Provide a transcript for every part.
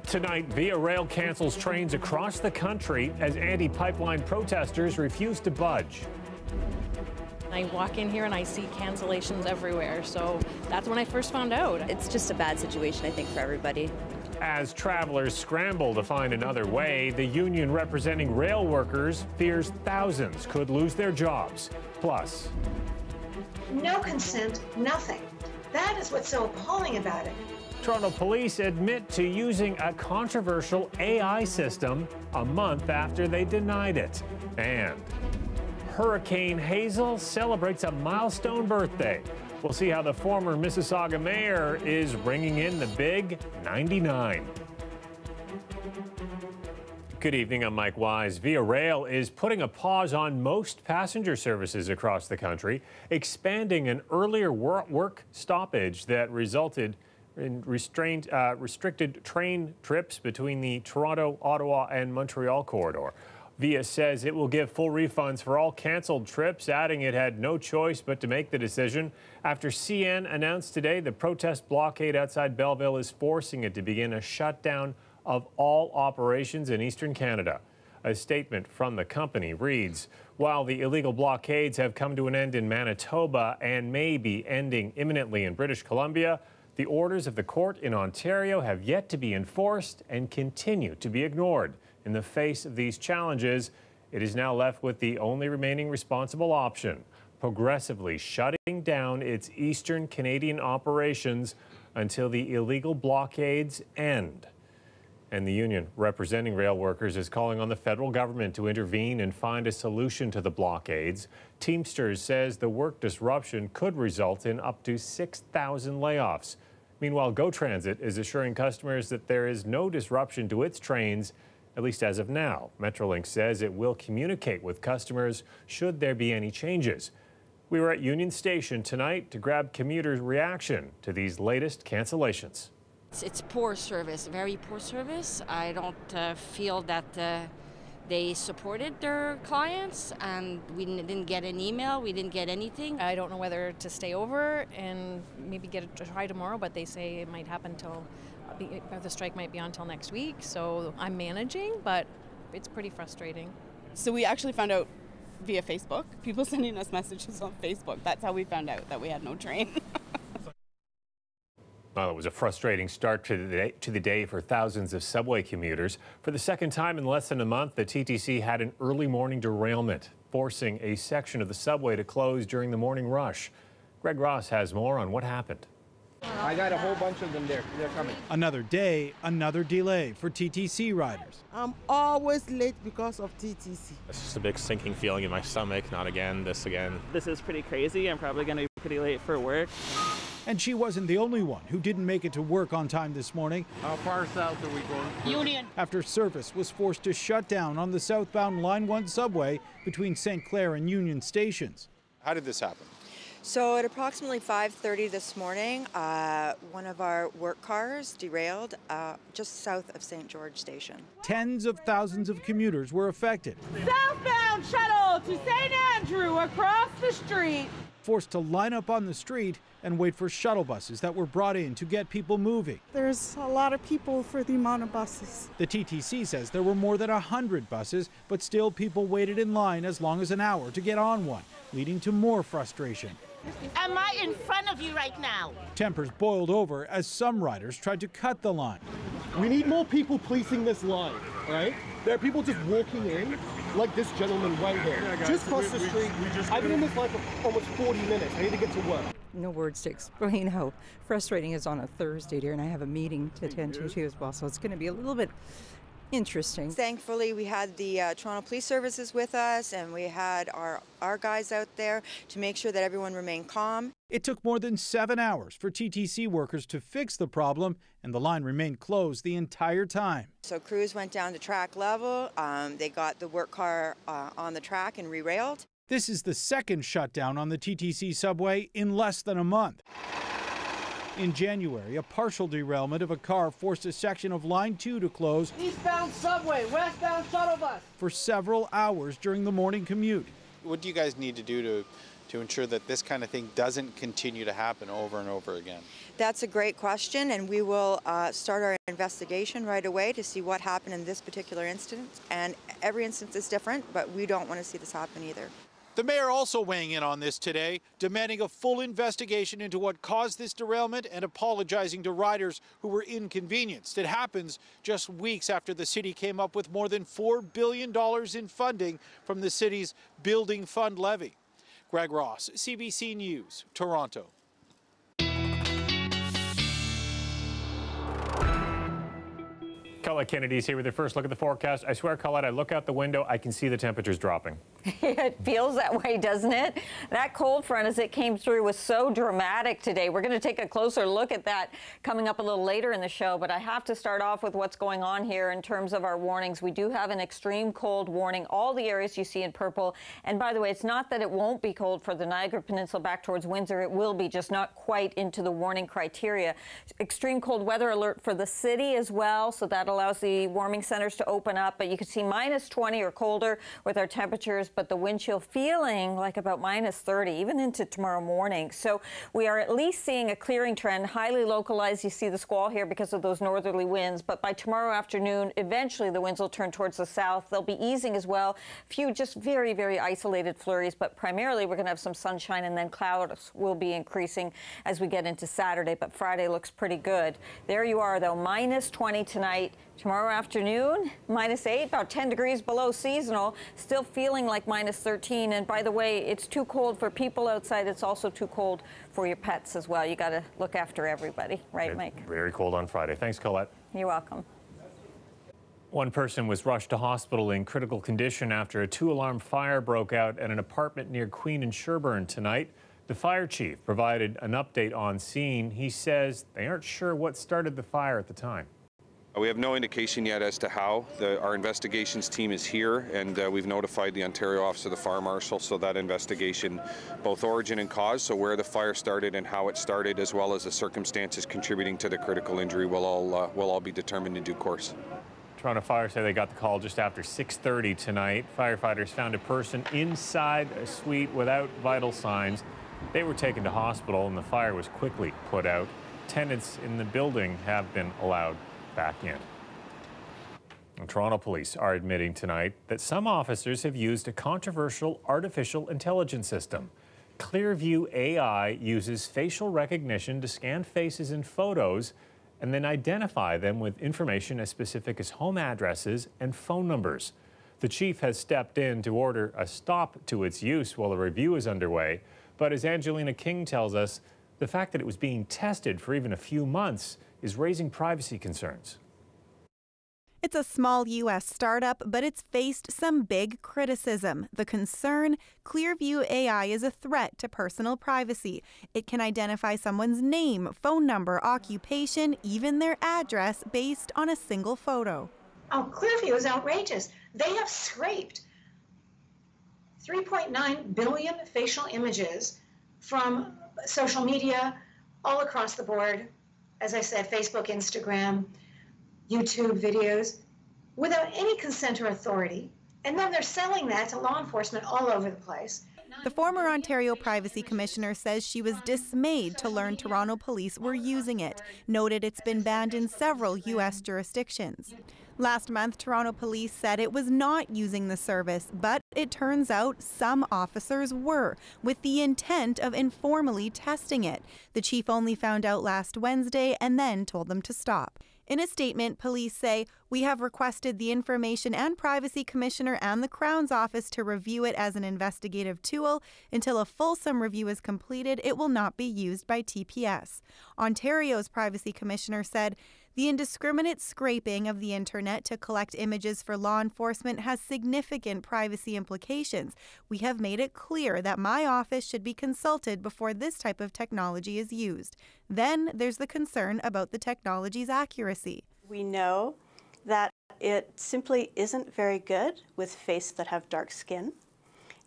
Tonight, Via Rail cancels trains across the country as anti-pipeline protesters refuse to budge. I walk in here and I see cancellations everywhere, so that's when I first found out. It's just a bad situation, I think, for everybody. As travelers scramble to find another way, the union representing rail workers fears thousands could lose their jobs. Plus, no consent, nothing. That is what's so appalling about it. Toronto police admit to using a controversial AI system a month after they denied it. And Hurricane Hazel celebrates a milestone birthday. We'll see how the former Mississauga mayor is ringing in the big 99. Good evening, I'm Mike Wise. Via Rail is putting a pause on most passenger services across the country, expanding an earlier work stoppage that resulted in restricted train trips between the Toronto, Ottawa, and Montreal corridor. Via says it will give full refunds for all canceled trips, adding it had no choice but to make the decision after CN announced today the protest blockade outside Belleville is forcing it to begin a shutdown of all operations in eastern Canada. A statement from the company reads, while the illegal blockades have come to an end in Manitoba and may be ending imminently in British Columbia, the orders of the court in Ontario have yet to be enforced and continue to be ignored. In the face of these challenges, it is now left with the only remaining responsible option, progressively shutting down its eastern Canadian operations until the illegal blockades end. And the union representing rail workers is calling on the federal government to intervene and find a solution to the blockades. Teamsters says the work disruption could result in up to 6,000 layoffs. Meanwhile, GO Transit is assuring customers that there is no disruption to its trains, at least as of now. Metrolink says it will communicate with customers should there be any changes. We were at Union Station tonight to grab commuters' reaction to these latest cancellations. It's poor service, very poor service. I don't feel that they supported their clients, and we didn't get an email, we didn't get anything. I don't know whether to stay over and maybe get a try tomorrow, but they say it might happen till the strike might be on till next week. So I'm managing, but it's pretty frustrating. So we actually found out via Facebook, people sending us messages on Facebook. That's how we found out that we had no train. Well, it was a frustrating start to the day for thousands of subway commuters. For the second time in less than a month, the TTC had an early morning derailment, forcing a section of the subway to close during the morning rush. Greg Ross has more on what happened. I got a whole bunch of them there. They're coming. Another day, another delay for TTC riders. I'm always late because of TTC. It's just a big sinking feeling in my stomach. Not again, this again. This is pretty crazy. I'm probably going to be pretty late for work. And she wasn't the only one who didn't make it to work on time this morning. How far south are we going? Union. After service was forced to shut down on the southbound Line 1 subway between St. Clair and Union stations. How did this happen? So at approximately 5:30 this morning, one of our work cars derailed just south of St. George Station. Tens of thousands of commuters were affected. Southbound shuttle to St. Andrew across the street. Forced to line up on the street and wait for shuttle buses that were brought in to get people moving. There's a lot of people for the amount of buses. The TTC says there were more than 100 buses, but still people waited in line as long as an hour to get on one, leading to more frustration. Am I in front of you right now? Tempers boiled over as some riders tried to cut the line. We need more people policing this line, right? There are people just walking in, like this gentleman right here. Yeah, guys, just cross the street. I've been in this line for almost 40 minutes. I need to get to work. No words to explain how frustrating it is on a Thursday, dear, and I have a meeting to attend to too as well, so it's going to be a little bit interesting. Thankfully, we had the Toronto Police Services with us, and we had our guys out there to make sure that everyone remained calm. It took more than 7 hours for TTC workers to fix the problem, and the line remained closed the entire time. So crews went down to track level. They got the work car on the track and re-railed. This is the second shutdown on the TTC subway in less than a month. In January, a partial derailment of a car forced a section of Line 2 to close eastbound subway, westbound shuttle bus for several hours during the morning commute. What do you guys need to do to ensure that this kind of thing doesn't continue to happen over and over again? That's a great question, and we will start our investigation right away to see what happened in this particular instance. And every instance is different, but we don't want to see this happen either. The mayor also weighing in on this today, demanding a full investigation into what caused this derailment and apologizing to riders who were inconvenienced. It happens just weeks after the city came up with more than $4 billion in funding from the city's Building Fund levy. Greg Ross, CBC News, Toronto. Colette Kennedy's here with your first look at the forecast. I swear, Colette, I look out the window, I can see the temperatures dropping. It feels that way, doesn't it? That cold front as it came through was so dramatic today. We're going to take a closer look at that coming up a little later in the show, but I have to start off with what's going on here in terms of our warnings. We do have an extreme cold warning, all the areas you see in purple. And by the way, it's not that it won't be cold for the Niagara Peninsula back towards Windsor. It will be, just not quite into the warning criteria. Extreme cold weather alert for the city as well, so that allows the warming centers to open up. But you can see minus 20 or colder with our temperatures, but the wind chill feeling like about minus 30, even into tomorrow morning. So we are at least seeing a clearing trend, highly localized. You see the squall here because of those northerly winds. But by tomorrow afternoon, eventually the winds will turn towards the south. They'll be easing as well. A few just very, very isolated flurries, but primarily we're going to have some sunshine, and then clouds will be increasing as we get into Saturday. But Friday looks pretty good. There you are, though, minus 20 tonight. Tomorrow afternoon, minus 8, about 10 degrees below seasonal, still feeling like minus 13. And by the way, it's too cold for people outside. It's also too cold for your pets as well. You got to look after everybody, right, Mike? Very cold on Friday. Thanks, Colette. You're welcome. One person was rushed to hospital in critical condition after a 2-alarm fire broke out at an apartment near Queen and Sherbourne tonight. The fire chief provided an update on scene. He says they aren't sure what started the fire at the time. We have no indication yet as to how. Our investigations team is here, and we've notified the Ontario Office of the Fire Marshal, so that investigation, both origin and cause, so where the fire started and how it started, as well as the circumstances contributing to the critical injury, will all be determined in due course. Toronto Fire say they got the call just after 6:30 tonight. Firefighters found a person inside a suite without vital signs. They were taken to hospital, and the fire was quickly put out. Tenants in the building have been allowed back in. And Toronto police are admitting tonight that some officers have used a controversial artificial intelligence system. Clearview AI uses facial recognition to scan faces and photos and then identify them with information as specific as home addresses and phone numbers. The chief has stepped in to order a stop to its use while a review is underway. But as Angelina King tells us, the fact that it was being tested for even a few months is raising privacy concerns. It's a small U.S. startup, but it's faced some big criticism. The concern, Clearview AI is a threat to personal privacy. It can identify someone's name, phone number, occupation, even their address based on a single photo. Oh, Clearview is outrageous. They have scraped 3.9 billion facial images from social media all across the board. As I said, Facebook, Instagram, YouTube videos, without any consent or authority. And then they're selling that to law enforcement all over the place. The former Ontario Privacy Commissioner says she was dismayed to learn Toronto police were using it, noted it's been banned in several U.S. jurisdictions. Last month, Toronto police said it was not using the service, but it turns out some officers were, with the intent of informally testing it. The chief only found out last Wednesday and then told them to stop. In a statement, police say, "We have requested the Information and Privacy Commissioner and the Crown's Office to review it as an investigative tool. Until a fulsome review is completed, it will not be used by TPS." Ontario's Privacy Commissioner said, "The indiscriminate scraping of the internet to collect images for law enforcement has significant privacy implications. We have made it clear that my office should be consulted before this type of technology is used." Then there's the concern about the technology's accuracy. We know that it simply isn't very good with faces that have dark skin.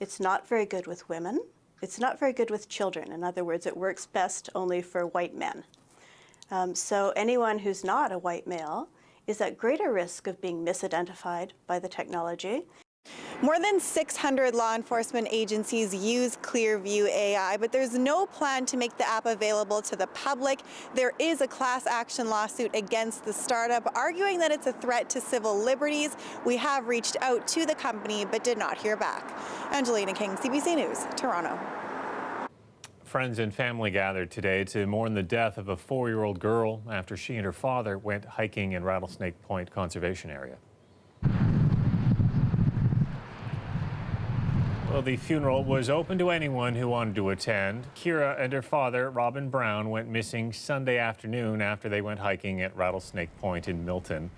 It's not very good with women. It's not very good with children. In other words, it works best only for white men. So anyone who's not a white male is at greater risk of being misidentified by the technology. More than 600 law enforcement agencies use Clearview AI, but there's no plan to make the app available to the public. There is a class action lawsuit against the startup, arguing that it's a threat to civil liberties. We have reached out to the company, but did not hear back. Angelina King, CBC News, Toronto. Friends and family gathered today to mourn the death of a 4-year-old girl after she and her father went hiking in Rattlesnake Point Conservation Area. Well, the funeral was open to anyone who wanted to attend. Kira and her father, Robin Brown, went missing Sunday afternoon after they went hiking at Rattlesnake Point in Milton.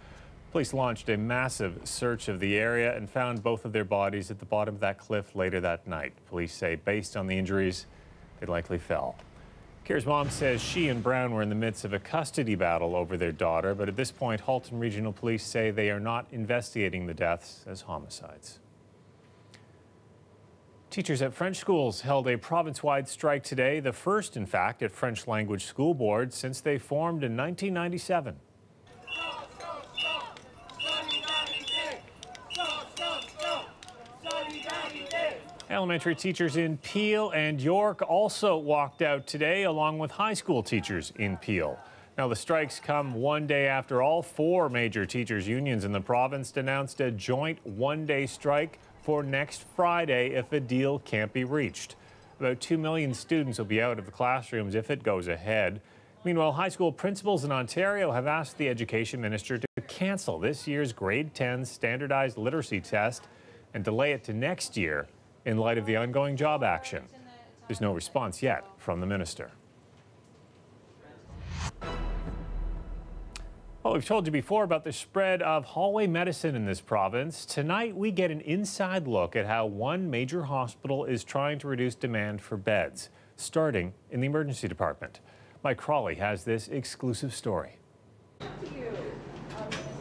Police launched a massive search of the area and found both of their bodies at the bottom of that cliff later that night. Police say based on the injuries, they likely fell. Kira's mom says she and Brown were in the midst of a custody battle over their daughter, but at this point, Halton Regional Police say they are not investigating the deaths as homicides. Teachers at French schools held a province-wide strike today, the first, in fact, at French language school boards since they formed in 1997. Elementary teachers in Peel and York also walked out today, along with high school teachers in Peel. Now, the strikes come one day after all 4 major teachers' unions in the province announced a joint one-day strike for next Friday if a deal can't be reached. About 2 million students will be out of the classrooms if it goes ahead. Meanwhile, high school principals in Ontario have asked the Education Minister to cancel this year's grade 10 standardized literacy test and delay it to next year in light of the ongoing job action. There's no response yet from the minister. Well, we've told you before about the spread of hallway medicine in this province. Tonight, we get an inside look at how one major hospital is trying to reduce demand for beds, starting in the emergency department. Mike Crawley has this exclusive story.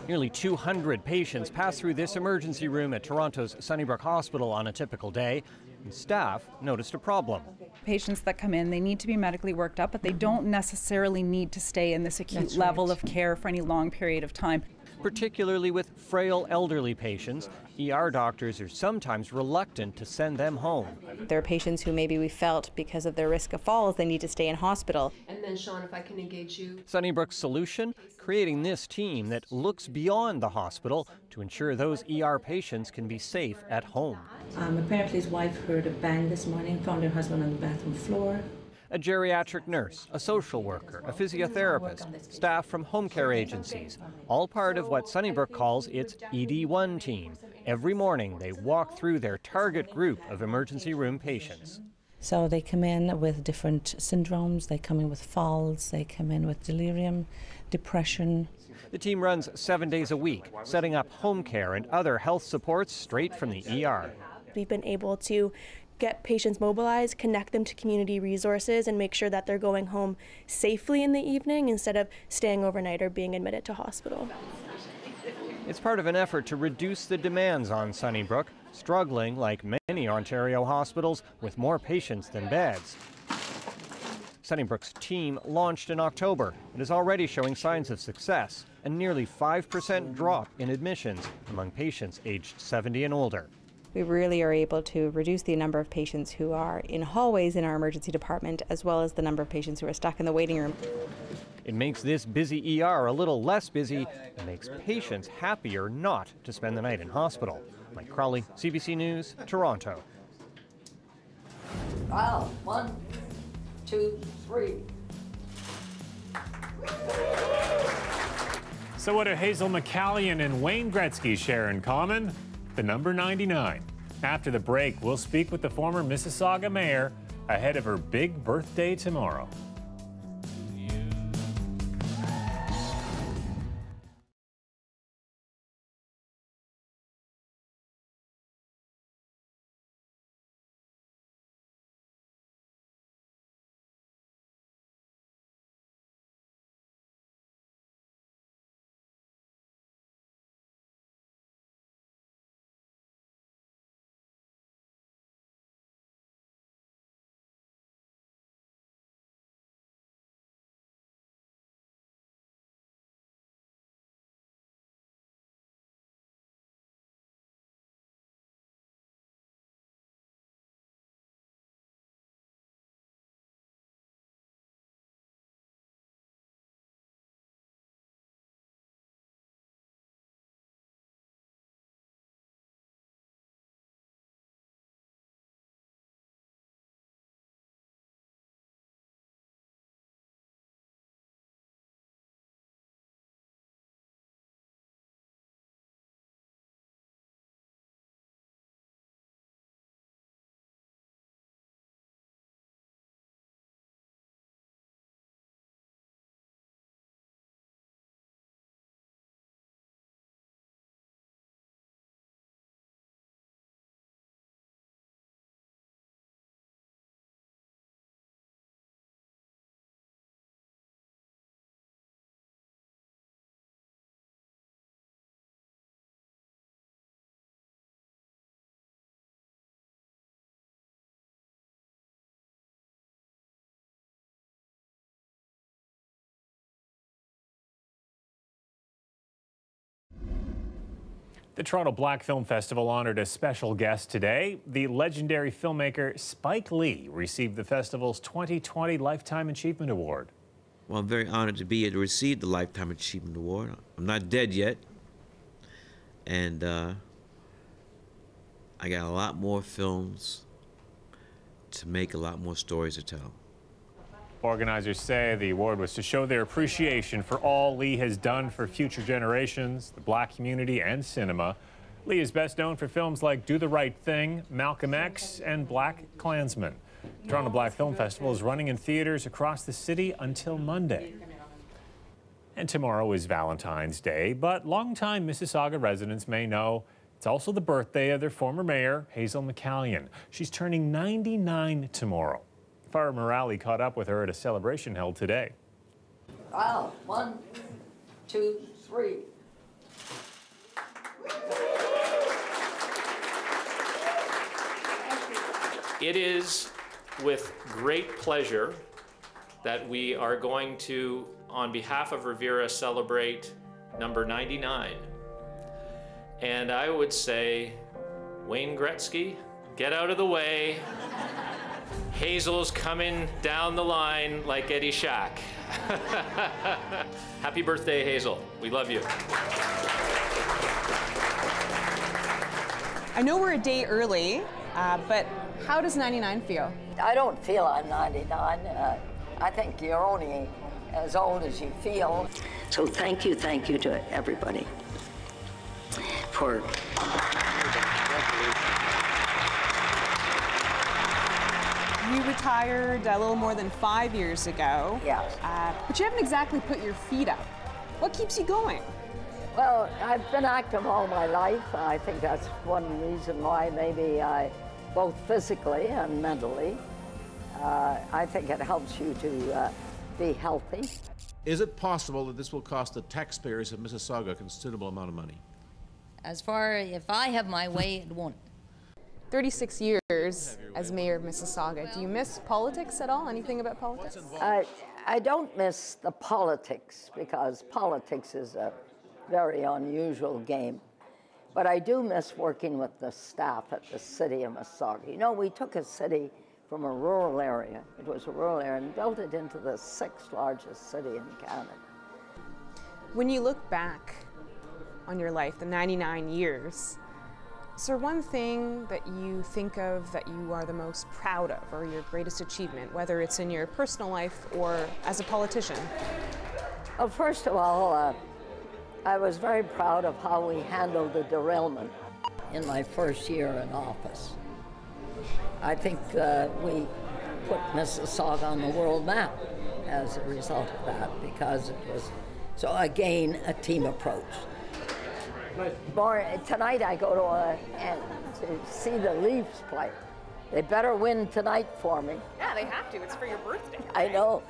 Nearly 200 patients pass through this emergency room at Toronto's Sunnybrook Hospital on a typical day, and staff noticed a problem. Patients that come in, they need to be medically worked up, but they don't necessarily need to stay in this acute level of care for any long period of time. Particularly with frail elderly patients, ER doctors are sometimes reluctant to send them home. There are patients who maybe we felt because of their risk of falls, they need to stay in hospital. And then, Sean, if I can engage you. Sunnybrook's solution? Creating this team that looks beyond the hospital to ensure those ER patients can be safe at home. Apparently his wife heard a bang this morning, found her husband on the bathroom floor. A geriatric nurse, a social worker, a physiotherapist, staff from home care agencies, all part of what Sunnybrook calls its ED1 team. Every morning they walk through their target group of emergency room patients. So they come in with different syndromes, they come in with falls, they come in with delirium, depression. The team runs 7 days a week, setting up home care and other health supports straight from the ER. We've been able to get patients mobilized, connect them to community resources, and make sure that they're going home safely in the evening instead of staying overnight or being admitted to hospital. It's part of an effort to reduce the demands on Sunnybrook, struggling, like many Ontario hospitals, with more patients than beds. Sunnybrook's team launched in October and is already showing signs of success, a nearly 5% drop in admissions among patients aged 70 and older. We really are able to reduce the number of patients who are in hallways in our emergency department, as well as the number of patients who are stuck in the waiting room. It makes this busy ER a little less busy and makes patients happier not to spend the night in hospital. Mike Crawley, CBC News, Toronto. Wow, 1, 2, 3. So what do Hazel McCallion and Wayne Gretzky share in common? The number 99. After the break, we'll speak with the former Mississauga mayor ahead of her big birthday tomorrow. The Toronto Black Film Festival honored a special guest today. The legendary filmmaker Spike Lee received the festival's 2020 Lifetime Achievement Award. Well, I'm very honored to be here to receive the Lifetime Achievement Award. I'm not dead yet, and I got a lot more films to make, a lot more stories to tell. Organizers say the award was to show their appreciation for all Lee has done for future generations, the black community, and cinema. Lee is best known for films like Do the Right Thing, Malcolm X, and Black Klansman. The Toronto Black Film Festival is running in theaters across the city until Monday. And tomorrow is Valentine's Day, but longtime Mississauga residents may know it's also the birthday of their former mayor, Hazel McCallion. She's turning 99 tomorrow. Farah Morali caught up with her at a celebration held today. Wow, 1, 2, 3. It is with great pleasure that we are going to, on behalf of Revera, celebrate number 99. And I would say, Wayne Gretzky, get out of the way. Hazel's coming down the line like Eddie Shack. Happy birthday, Hazel. We love you. I know we're a day early, but how does 99 feel? I don't feel I'm 99. I think you're only as old as you feel. So thank you to everybody for... You retired a little more than 5 years ago. Yes. But you haven't exactly put your feet up. What keeps you going? Well, I've been active all my life. I think that's one reason why maybe both physically and mentally, I think it helps you to be healthy. Is it possible that this will cost the taxpayers of Mississauga a considerable amount of money? As far as if I have my way, it won't. 36 years as mayor of Mississauga. Do you miss politics at all? Anything about politics? I don't miss the politics, because politics is a very unusual game. But I do miss working with the staff at the city of Mississauga. You know, we took a city from a rural area, it was a rural area, and built it into the 6th largest city in Canada. When you look back on your life, the 99 years, is there one thing that you think of that you are the most proud of, or your greatest achievement, whether it's in your personal life or as a politician? Well, first of all, I was very proud of how we handled the derailment in my first year in office. I think we put Mississauga on the world map as a result of that, because it was, so again, a team approach. Tonight I go to see the Leafs play. They better win tonight for me. Yeah, they have to. It's for your birthday. I know.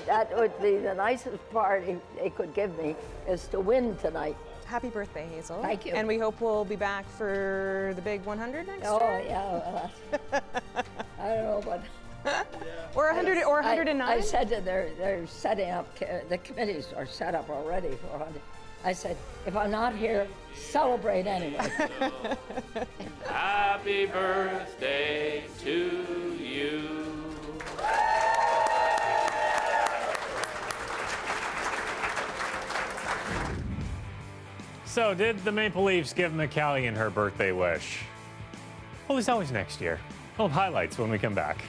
That would be the nicest party they could give me, is to win tonight. Happy birthday, Hazel. Thank you. And we hope we'll be back for the big 100 next year. Oh, yeah. I don't know, but... Or 100 or 109? I said that they're setting up, the committees are set up already for 100. I said, if I'm not here, celebrate anyway. Happy birthday to you. So did the Maple Leafs give McCallion her birthday wish? Well, there's always next year. We'll have highlights when we come back.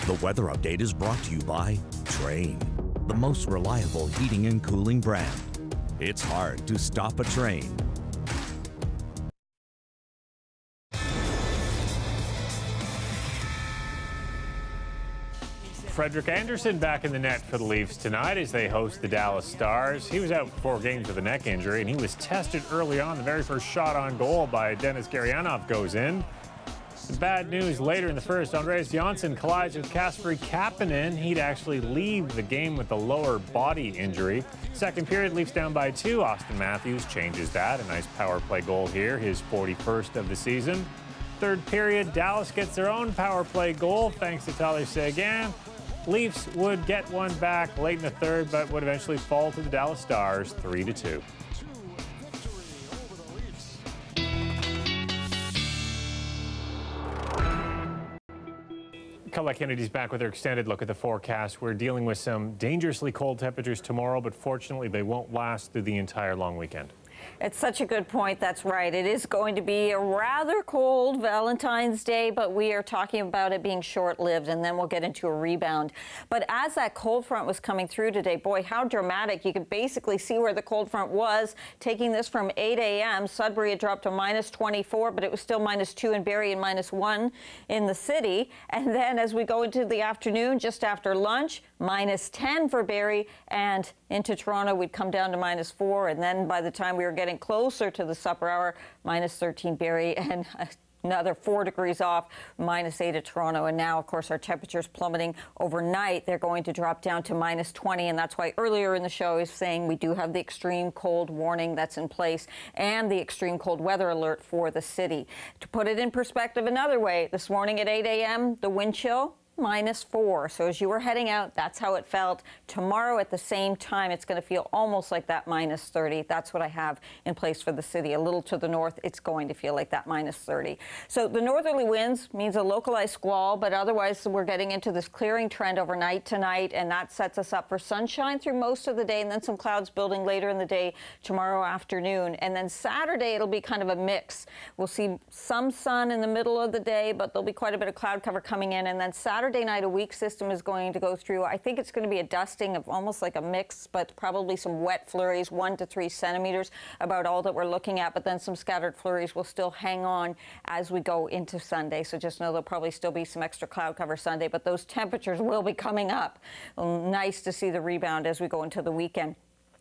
The weather update is brought to you by Train, the most reliable heating and cooling brand. It's hard to stop a train. Frederik Andersen back in the net for the Leafs tonight as they host the Dallas Stars. He was out for 4 games with a neck injury, and he was tested early on. The very first shot on goal by Dennis Gurianov goes in. The bad news later in the first, Andreas Johnsson collides with Kasperi Kapanen. He'd actually leave the game with a lower body injury. Second period, Leafs down by 2. Austin Matthews changes that. A nice power play goal here, his 41st of the season. Third period, Dallas gets their own power play goal thanks to Tyler Seguin. Leafs would get one back late in the third, but would eventually fall to the Dallas Stars 3-2. Colette Kennedy's back with her extended look at the forecast. We're dealing with some dangerously cold temperatures tomorrow, but fortunately they won't last through the entire long weekend. It's such a good point. That's right. It is going to be a rather cold Valentine's Day, but we are talking about it being short-lived, and then we'll get into a rebound. But as that cold front was coming through today, boy, how dramatic. You could basically see where the cold front was. Taking this from 8 a.m., Sudbury had dropped to -24, but it was still -2 in Barrie and -1 in the city. And then as we go into the afternoon, just after lunch, -10 for Barrie, and into Toronto, we'd come down to -4. And then by the time we were getting closer to the supper hour, -13 Barrie, and another 4 degrees off, -8 at Toronto. And now, of course, our temperatures plummeting overnight. They're going to drop down to -20, and that's why earlier in the show I was saying we do have the extreme cold warning that's in place and the extreme cold weather alert for the city. To put it in perspective another way, this morning at 8 a.m., the wind chill, -4. So as you were heading out, that's how it felt. Tomorrow at the same time, it's going to feel almost like that -30. That's what I have in place for the city. A little to the north, it's going to feel like that -30. So the northerly winds means a localized squall, but otherwise we're getting into this clearing trend overnight tonight, and that sets us up for sunshine through most of the day, and then some clouds building later in the day tomorrow afternoon. And then Saturday, it'll be kind of a mix. We'll see some sun in the middle of the day, but there'll be quite a bit of cloud cover coming in. And then Saturday night, a weak system is going to go through. I think it's going to be a dusting of almost like a mix, but probably some wet flurries, 1 to 3 centimeters, about all that we're looking at. But then some scattered flurries will still hang on as we go into Sunday. So just know there'll probably still be some extra cloud cover Sunday, but those temperatures will be coming up. Nice to see the rebound as we go into the weekend.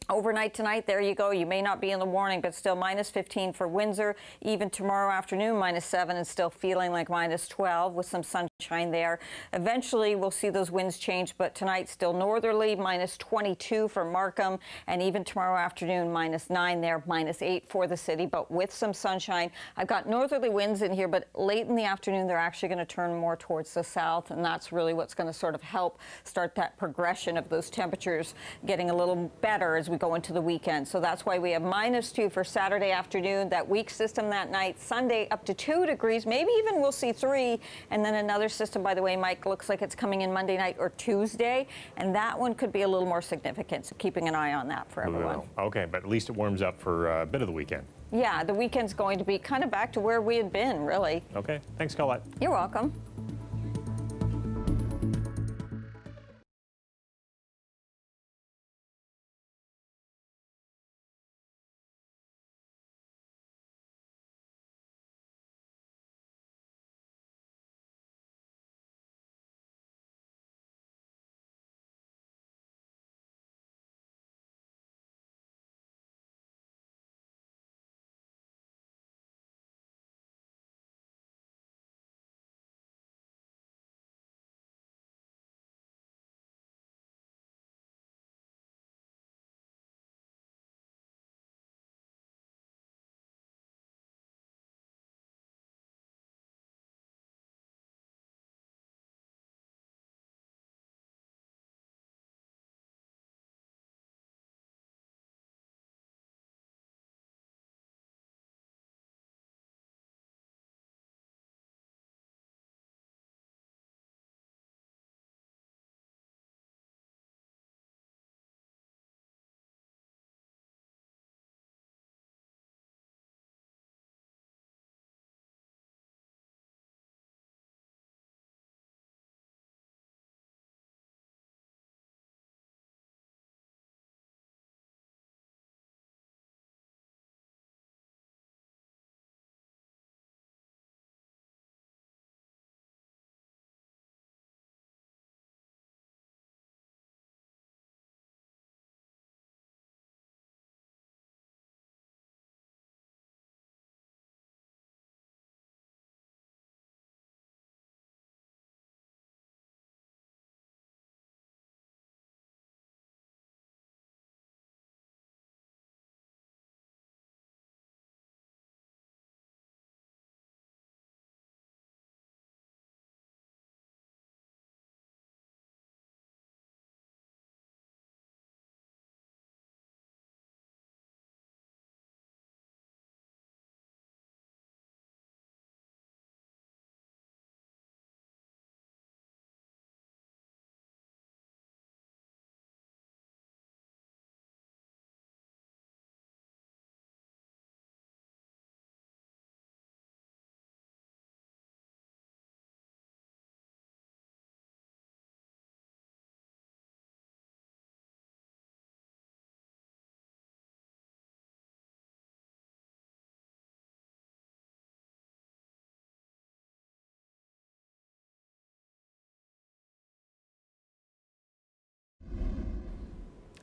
Overnight tonight, there you go. You may not be in the warning, but still -15 for Windsor. Even tomorrow afternoon, -7, and still feeling like -12 with some sunshine there. Eventually, we'll see those winds change, but tonight still northerly, -22 for Markham, and even tomorrow afternoon, -9 there, -8 for the city, but with some sunshine. I've got northerly winds in here, but late in the afternoon, they're actually going to turn more towards the south, and that's really what's going to sort of help start that progression of those temperatures getting a little better as we go into the weekend. So that's why we have -2 for Saturday afternoon, that weak system that night. Sunday up to 2 degrees, maybe even we'll see 3. And then another system, by the way, Mike, looks like it's coming in Monday night or Tuesday. And that one could be a little more significant. So keeping an eye on that for everyone. Okay, but at least it warms up for a bit of the weekend. Yeah, the weekend's going to be kind of back to where we had been, really. Okay, thanks, Colette. You're welcome.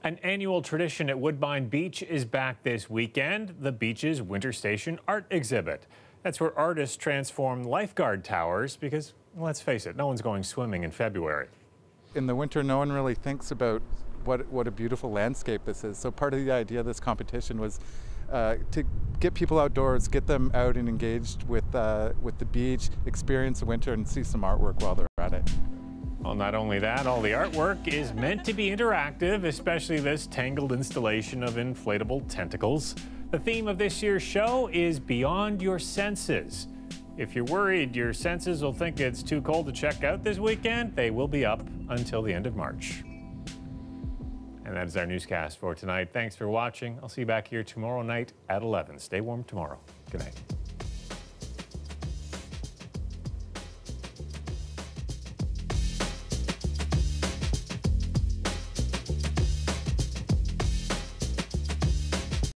An annual tradition at Woodbine Beach is back this weekend, the beach's Winter Station art exhibit. That's where artists transform lifeguard towers because, let's face it, no one's going swimming in February. In the winter, no one really thinks about what a beautiful landscape this is. So part of the idea of this competition was to get people outdoors, get them out and engaged with the beach, experience the winter, and see some artwork while they're at it. Well, not only that, all the artwork is meant to be interactive, especially this tangled installation of inflatable tentacles. The theme of this year's show is Beyond Your Senses. If you're worried your senses will think it's too cold to check out this weekend, they will be up until the end of March. And that is our newscast for tonight. Thanks for watching. I'll see you back here tomorrow night at 11. Stay warm tomorrow. Good night.